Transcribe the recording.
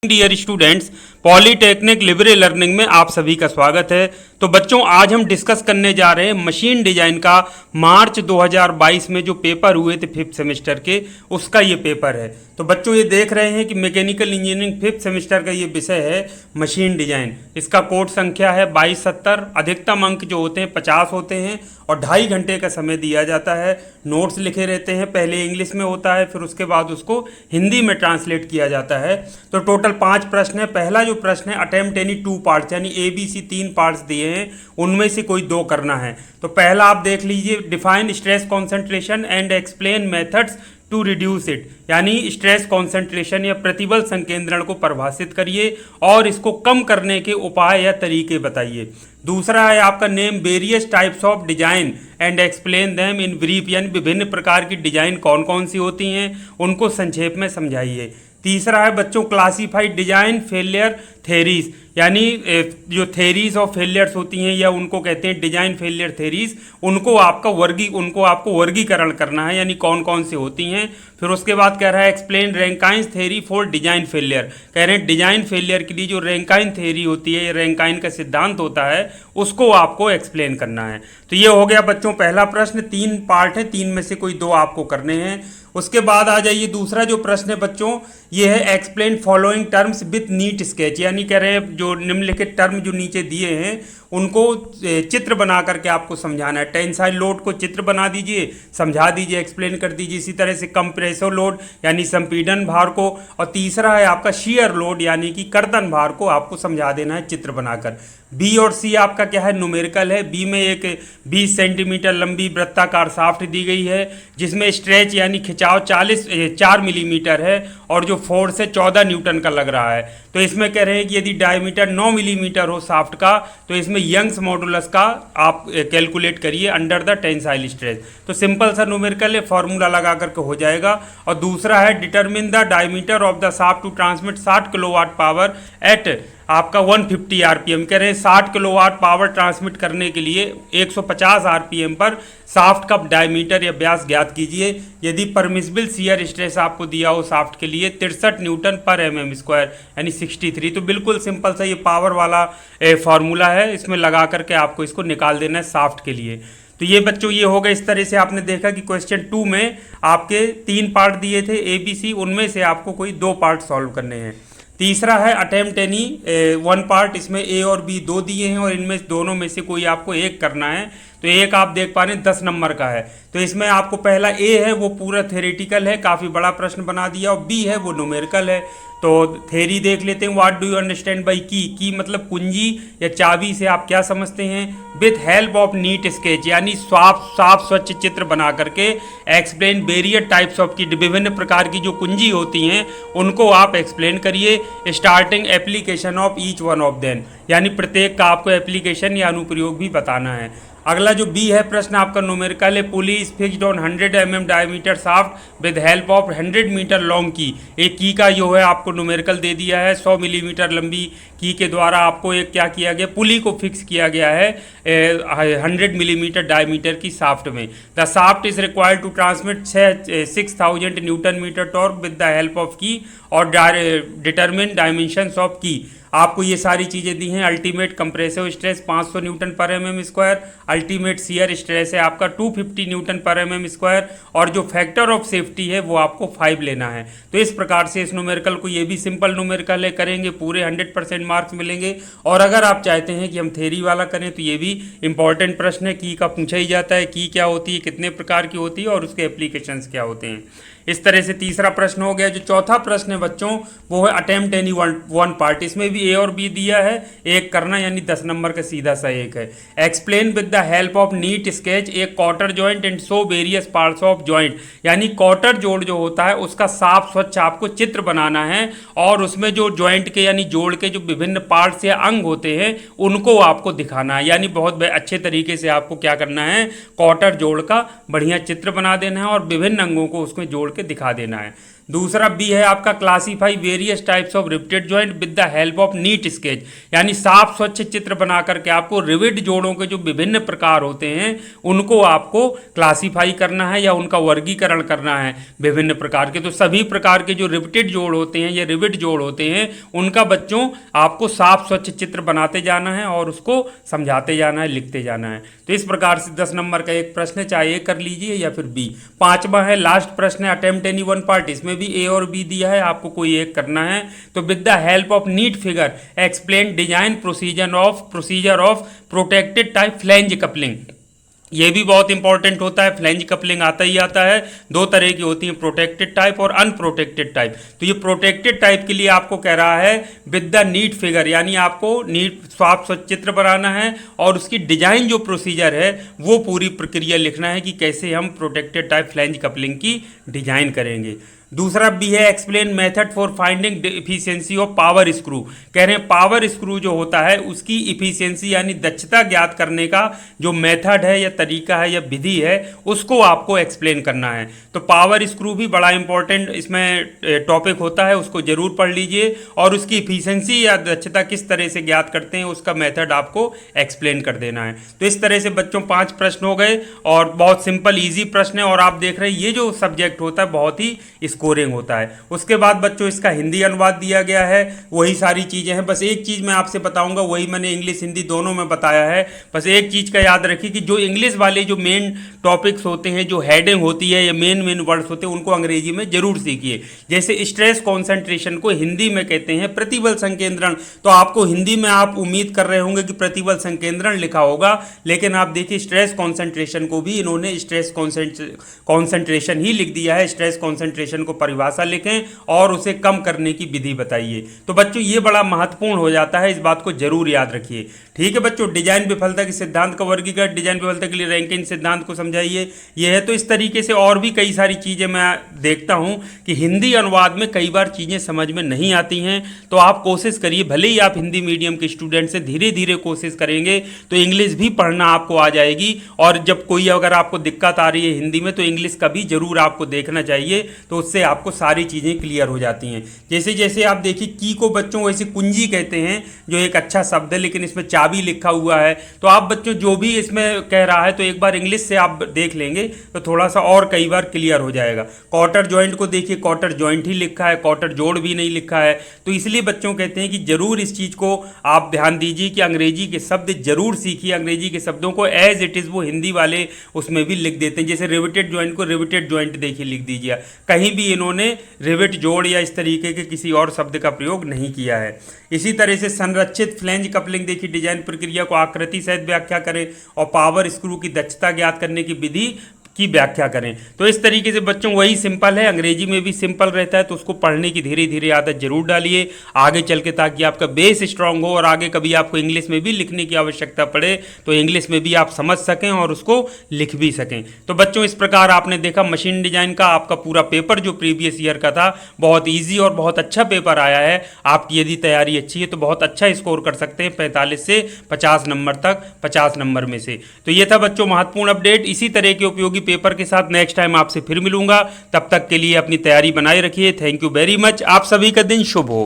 Dear students, polytechnic libre learning में आप सभी का स्वागत है। तो बच्चों, आज हम डिस्कस करने जा रहे हैं मशीन डिजाइन का मार्च 2022 में जो पेपर हुए थे फिफ्थ सेमेस्टर के, उसका ये पेपर है। तो बच्चों, ये देख रहे हैं कि मैकेनिकल इंजीनियरिंग फिफ्थ सेमेस्टर का ये विषय है मशीन डिजाइन। इसका कोड संख्या है 2270। अधिकतम अंक जो होते हैं 50 होते हैं और 2.5 घंटे का समय दिया जाता है। नोट्स लिखे रहते हैं, पहले इंग्लिश में होता है, फिर उसके बाद उसको हिंदी में ट्रांसलेट किया जाता है। तो टोटल 5 प्रश्न है। पहला जो प्रश्न है, अटेम्प्ट एनी 2 पार्ट्स, यानी ABC 3 पार्ट्स दिए हैं, उनमें से कोई 2 करना है। तो पहला आप देख लीजिए, define stress concentration and explain methods to reduce it, यानी स्ट्रेस कॉन्सेंट्रेशन या प्रतिबल संकेंद्रण को परिभाषित करिए और इसको कम करने के उपाय या तरीके बताइए। दूसरा है आपका name various types of design and explain them in brief, यानी विभिन्न प्रकार की डिजाइन कौन कौन सी होती हैं, उनको संक्षेप में समझाइए। तीसरा है बच्चों, क्लासीफाइड डिजाइन फेलियर थेरीज, यानी जो थेरीज ऑफ फेलियर्स होती हैं या उनको कहते हैं डिजाइन फेलियर थेरीज, उनको आपको वर्गीकरण करना है, यानी कौन कौन सी होती हैं। फिर उसके बाद कह रहा है explain Rankine theory for design failure, कह रहे हैं डिजाइन फेलियर के लिए जो रैंकाइन थेरी होती है, रैंकाइन का सिद्धांत होता है, उसको आपको एक्सप्लेन करना है। तो ये हो गया बच्चों पहला प्रश्न। 3 पार्ट है, 3 में से कोई 2 आपको करने हैं। उसके बाद आ जाइए, दूसरा जो प्रश्न है बच्चों, ये है explain following terms with NEET sketch, यानी कह रहे हैं जो निम्नलिखित टर्म जो नीचे दिए हैं उनको चित्र बना करके आपको समझाना है। टेंसाइल लोड को चित्र बना दीजिए, समझा दीजिए, एक्सप्लेन कर दीजिए। इसी तरह से कंप्रेसर लोड यानी संपीड़न भार को, और तीसरा है आपका शियर लोड यानी कि कर्तन भार को आपको समझा देना है चित्र बनाकर। बी और सी आपका क्या है, न्यूमेरिकल है। बी में एक 20 सेंटीमीटर लंबी वृत्ताकार शाफ्ट दी गई है जिसमें स्ट्रेच यानी खिंचाव 4 मिलीमीटर है और जो फोर्स है 14 न्यूटन का लग रहा है। तो इसमें कह रहे हैं कि यदि डायमीटर 9 मिलीमीटर हो शाफ्ट का, तो इसमें यंग्स मॉडुलस का आप कैलकुलेट करिए अंडर द टेंसाइल स्ट्रेस। तो सिंपल सा न्यूमेरिकल है, फॉर्मूला लगा करके हो जाएगा। और दूसरा है determine the diameter of the shaft to transmit 60 kilowatt power at आपका 150 आरपीएम, कह रहे हैं 60 किलोवाट पावर ट्रांसमिट करने के लिए 150 आरपीएम पर शाफ्ट का डायमीटर या व्यास ज्ञात कीजिए। यदि परमिसिबल शियर स्ट्रेस आपको दिया हो शाफ्ट के लिए 63 न्यूटन पर एमएम स्क्वायर, यानी 63। तो बिल्कुल सिंपल सा ये पावर वाला फार्मूला है, इसमें लगा करके आपको इसको निकाल देना है शाफ्ट के लिए। तो ये बच्चों ये होगा। इस तरह से आपने देखा कि क्वेश्चन 2 में आपके 3 पार्ट दिए थे ABC, उनमें से आपको कोई 2 पार्ट सॉल्व करने हैं। तीसरा है अटेम्प्ट एनी 1 पार्ट, इसमें A और B 2 दिए हैं और इनमें दोनों में से कोई आपको एक करना है। तो एक आप देख पा रहे हैं 10 नंबर का है। तो इसमें आपको पहला A है वो पूरा थ्योरेटिकल है, काफ़ी बड़ा प्रश्न बना दिया, और B है वो न्यूमेरिकल है। तो थेरी देख लेते हैं। What do you understand by की मतलब कुंजी या चाबी से आप क्या समझते हैं। With help of neat sketch, यानी साफ स्वच्छ चित्र बना करके एक्सप्लेन वेरियस टाइप्स ऑफ की, विभिन्न प्रकार की जो कुंजी होती हैं उनको आप एक्सप्लेन करिए। Starting application of each one of them, यानी प्रत्येक का आपको एप्लीकेशन या अनुप्रयोग भी बताना है। अगला जो बी है प्रश्न आपका न्यूमेरिकल है। Pulley is fixed on 100 mm diameter shaft with help of 100 metre long key. एक की का जो है आपको न्यूमेरिकल दे दिया है। 100 मिलीमीटर लंबी की के द्वारा आपको एक क्या किया गया, पुली को फिक्स किया गया है 100 मिलीमीटर डायमीटर की शाफ्ट में। The shaft is required to transmit 6000 newton metre torque with the help of key और डिटरमिन डायमेंशंस ऑफ की। आपको ये सारी चीज़ें दी हैं। अल्टीमेट कंप्रेसिव स्ट्रेस 500 न्यूटन पर MM square, ultimate shear stress है आपका 250 न्यूटन पर एमएम स्क्वायर, और जो फैक्टर ऑफ सेफ्टी है वो आपको 5 लेना है। तो इस प्रकार से इस न्यूमेरिकल को, ये भी सिंपल न्यूमेरिकल है, करेंगे पूरे 100% मार्क्स मिलेंगे। और अगर आप चाहते हैं कि हम थेरी वाला करें तो ये भी इंपॉर्टेंट प्रश्न है। की का पूछा ही जाता है, की क्या होती है, कितने प्रकार की होती है और उसके एप्लीकेशंस क्या होते हैं। इस तरह से तीसरा प्रश्न हो गया। जो चौथा प्रश्न है बच्चों वो है अटेम्प्ट एनी 1 पार्ट, इसमें भी A और B दिया है, एक करना, यानी 10 नंबर का सीधा सा एक है। Explain with the help of neat sketch एक quarter joint and show various parts of joint, यानी क्वार्टर जोड़ जो होता है उसका साफ स्वच्छ आपको चित्र बनाना है और उसमें जो जॉइंट के यानी जोड़ के जो विभिन्न पार्ट्स या अंग होते हैं उनको आपको दिखाना है। यानी बहुत अच्छे तरीके से आपको क्या करना है, क्वार्टर जोड़ का बढ़िया चित्र बना देना है और विभिन्न अंगों को उसमें जोड़ के दिखा देना है। दूसरा बी है आपका classify various types of riveted joint with the help of neat sketch, यानी साफ स्वच्छ चित्र बना करके आपको रिवेट जोड़ों के जो विभिन्न प्रकार होते हैं उनको आपको क्लासीफाई करना है या उनका वर्गीकरण करना है विभिन्न प्रकार के। तो सभी प्रकार के जो रिवेटेड जोड़ होते हैं या रिवेट जोड़ होते हैं उनका बच्चों आपको साफ स्वच्छ चित्र बनाते जाना है और उसको समझाते जाना है, लिखते जाना है। तो इस प्रकार से 10 नंबर का एक प्रश्न है, चाहे ए कर लीजिए या फिर बी। पांचवा है लास्ट प्रश्न है अटेम्प्ट एनी वन पार्ट, इसमें भी ए और बी दिया है, आपको कोई एक करना है। तो with the help of neat figure explain design procedure of protected type flange coupling. ये भी बहुत इंपॉर्टेंट होता है, फ्लैंज कपलिंग आता ही आता है। दो तरह की होती है, प्रोटेक्टेड टाइप और अनप्रोटेक्टेड टाइप। तो ये प्रोटेक्टेड टाइप के लिए आपको कह रहा है विद द नीट फिगर, यानी आपको नीट साफ स्वच्छ चित्र बनाना है और उसकी डिजाइन जो प्रोसीजर है वो पूरी प्रक्रिया लिखना है कि कैसे हम प्रोटेक्टेड टाइप फ्लैंज कपलिंग की डिजाइन करेंगे। दूसरा भी है explain method for finding efficiency of power screw. कह रहे हैं पावर स्क्रू जो होता है उसकी इफिशियंसी यानी दक्षता ज्ञात करने का जो मेथड है या तरीका है या विधि है उसको आपको एक्सप्लेन करना है। तो पावर स्क्रू भी बड़ा इंपॉर्टेंट इसमें टॉपिक होता है, उसको जरूर पढ़ लीजिए और उसकी इफिशियंसी या दक्षता किस तरह से ज्ञात करते हैं उसका मेथड आपको एक्सप्लेन कर देना है। तो इस तरह से बच्चों 5 प्रश्न हो गए और बहुत सिंपल ईजी प्रश्न है। और आप देख रहे हैं ये जो सब्जेक्ट होता है बहुत ही स्कोरिंग होता है। उसके बाद बच्चों इसका हिंदी अनुवाद दिया गया है, वही सारी चीजें हैं। बस एक चीज मैं आपसे बताऊंगा, वही मैंने इंग्लिश हिंदी दोनों में बताया है। बस एक चीज का याद रखिए कि जो इंग्लिश वाले जो मेन टॉपिक्स होते हैं, जो हेडिंग होती है या मेन वर्ड्स होते हैं उनको अंग्रेजी में जरूर सीखिए। जैसे स्ट्रेस कॉन्सेंट्रेशन को हिंदी में कहते हैं प्रतिबल संकेंद्रण, तो आपको हिंदी में आप उम्मीद कर रहे होंगे कि प्रतिबल संकेंद्रण लिखा होगा, लेकिन आप देखिए स्ट्रेस कॉन्सेंट्रेशन को भी इन्होंने स्ट्रेस कॉन्सेंट्रेशन ही लिख दिया है। स्ट्रेस कॉन्सेंट्रेशन को परिभाषा लिखें और उसे कम करने की विधि बताइए। तो बच्चों ये बड़ा महत्वपूर्ण हो जाता है, इस बात को जरूर याद रखिए। ठीक है बच्चों, डिजाइन विफलता के सिद्धांत का वर्गीकरण, डिजाइन विफलता के लिए रैंकिन सिद्धांत को समझाइए, ये है। तो इस तरीके से और भी कई सारी चीजें मैं देखता हूं कि हिंदी अनुवाद में कई बार चीजें समझ में नहीं आती हैं, तो आप कोशिश करिए, भले ही आप हिंदी मीडियम के स्टूडेंट से धीरे धीरे कोशिश करेंगे तो इंग्लिश भी पढ़ना आपको आ जाएगी। और जब कोई अगर आपको दिक्कत आ रही है हिंदी में तो इंग्लिश का भी जरूर आपको देखना चाहिए, तो उससे आपको सारी चीज़ें क्लियर हो जाती हैं। जैसे जैसे आप देखिए की को बच्चों वैसे कुंजी कहते हैं, जो एक अच्छा शब्द है, लेकिन इसमें चाबी लिखा हुआ है। तो आप बच्चों जो भी इसमें कह रहा है तो एक बार इंग्लिश से आप देख लेंगे तो थोड़ा सा और कई बार क्लियर हो जाएगा। क्वार्टर जॉइंट को देखिए, क्वार्टर जॉइंट ही लिखा है, क्वार्टर जोड़ भी नहीं लिखा है। तो इसलिए बच्चों कहते हैं कि जरूर इस चीज़ को आप ध्यान दीजिए कि अंग्रेजी के शब्द जरूर सीखिए। अंग्रेजी के शब्दों को एज इट इज़ वो हिंदी वाले उसमें भी लिख देते हैं। जैसे रिवेटेड जॉइंट को रिवेटेड जॉइंट देखिए लिख दीजिए, कहीं भी इन्होंने रिवेट जोड़ या इस तरीके के किसी और शब्द का प्रयोग नहीं किया है। इसी तरह से संरक्षित फ्लैंज कपलिंग देखिए, डिजाइन प्रक्रिया को आकृति सहित व्याख्या करें और पावर स्क्रू की दक्षता ज्ञात करने की विधि की व्याख्या करें। तो इस तरीके से बच्चों वही सिंपल है, अंग्रेजी में भी सिंपल रहता है, तो उसको पढ़ने की धीरे धीरे आदत जरूर डालिए आगे चल के, ताकि आपका बेस स्ट्रांग हो और आगे कभी आपको इंग्लिश में भी लिखने की आवश्यकता पड़े तो इंग्लिश में भी आप समझ सकें और उसको लिख भी सकें। तो बच्चों इस प्रकार आपने देखा मशीन डिजाइन का आपका पूरा पेपर जो प्रीवियस ईयर का था, बहुत ईजी और बहुत अच्छा पेपर आया है। आपकी यदि तैयारी अच्छी है तो बहुत अच्छा स्कोर कर सकते हैं 45 से 50 नंबर तक, 50 नंबर में से। तो ये था बच्चों महत्वपूर्ण अपडेट। इसी तरह के उपयोगी पेपर के साथ नेक्स्ट टाइम आपसे फिर मिलूंगा, तब तक के लिए अपनी तैयारी बनाए रखिए। थैंक यू वेरी मच, आप सभी का दिन शुभ हो।